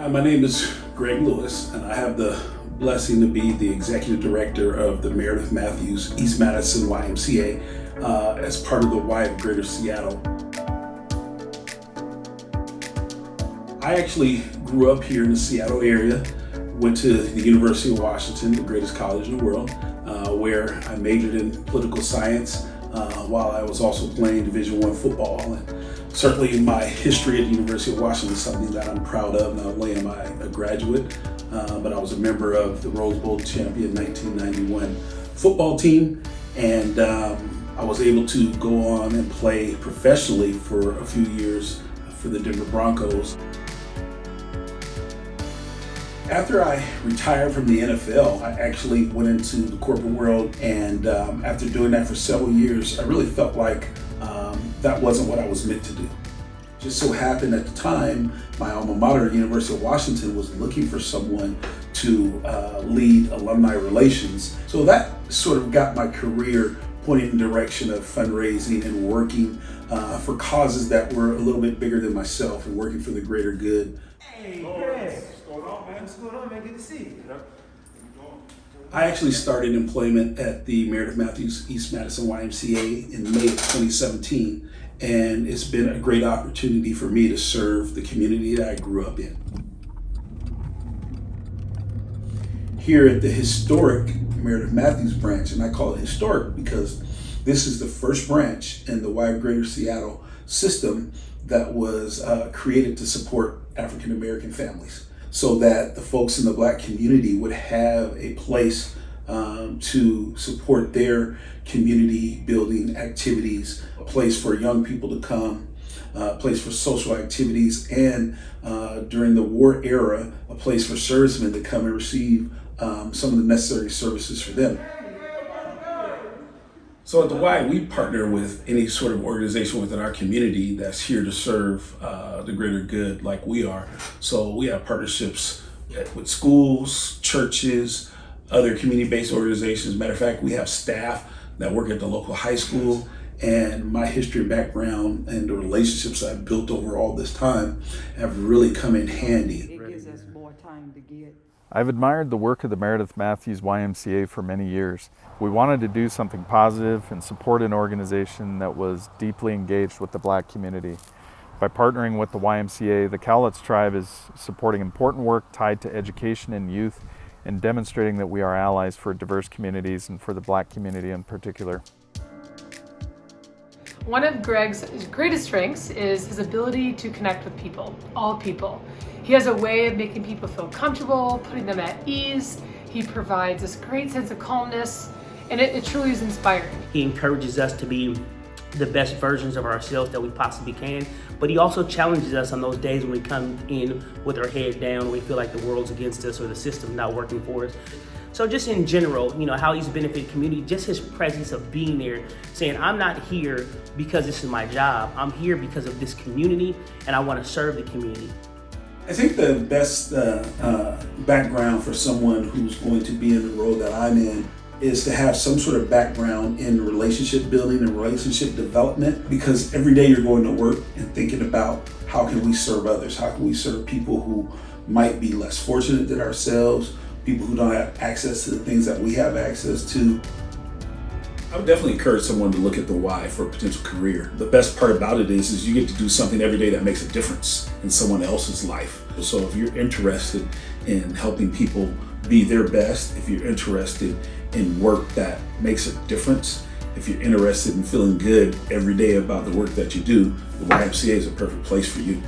Hi, my name is Greg Lewis, and I have the blessing to be the executive director of the Meredith Mathews East Madison YMCA as part of the Y of Greater Seattle. I actually grew up here in the Seattle area, went to the University of Washington, the greatest college in the world, where I majored in political science while I was also playing Division I football. And certainly my history at the University of Washington is something that I'm proud of. Not only am I a graduate, but I was a member of the Rose Bowl champion 1991 football team, and I was able to go on and play professionally for a few years for the Denver Broncos. After I retired from the NFL, I actually went into the corporate world, and after doing that for several years, I really felt like that wasn't what I was meant to do. Just so happened at the time, my alma mater, the University of Washington, was looking for someone to lead alumni relations. So that sort of got my career pointed in the direction of fundraising and working for causes that were a little bit bigger than myself and working for the greater good. Hey, Greg. What's going on, man? What's going on, man? Good to see you. I actually started employment at the Meredith Mathews East Madison YMCA in May of 2017, and it's been a great opportunity for me to serve the community that I grew up in. Here at the historic Meredith Mathews branch, and I call it historic because this is the first branch in the Y of Greater Seattle system that was created to support African American families, so that the folks in the Black community would have a place to support their community building activities, a place for young people to come, a place for social activities, and during the war era, a place for servicemen to come and receive some of the necessary services for them. So at the Y, we partner with any sort of organization within our community that's here to serve the greater good like we are. So we have partnerships with schools, churches, other community-based organizations. Matter of fact, we have staff that work at the local high school, and my history and background and the relationships I've built over all this time have really come in handy. It gives us more time to get. I've admired the work of the Meredith Mathews YMCA for many years. We wanted to do something positive and support an organization that was deeply engaged with the Black community. By partnering with the YMCA, the Cowlitz Tribe is supporting important work tied to education and youth and demonstrating that we are allies for diverse communities and for the Black community in particular. One of Greg's greatest strengths is his ability to connect with people, all people. He has a way of making people feel comfortable, putting them at ease. He provides this great sense of calmness, and it truly is inspiring. He encourages us to be the best versions of ourselves that we possibly can, but he also challenges us on those days when we come in with our head down, we feel like the world's against us or the system's not working for us. So just in general, how he's benefited the community, just his presence of being there, saying, I'm not here because this is my job. I'm here because of this community, and I want to serve the community. I think the best background for someone who's going to be in the role that I'm in is to have some sort of background in relationship building and relationship development, because every day you're going to work and thinking about how can we serve others, how can we serve people who might be less fortunate than ourselves, people who don't have access to the things that we have access to. I would definitely encourage someone to look at the Y for a potential career. The best part about it is you get to do something every day that makes a difference in someone else's life. So if you're interested in helping people be their best, if you're interested in work that makes a difference, if you're interested in feeling good every day about the work that you do, the YMCA is a perfect place for you.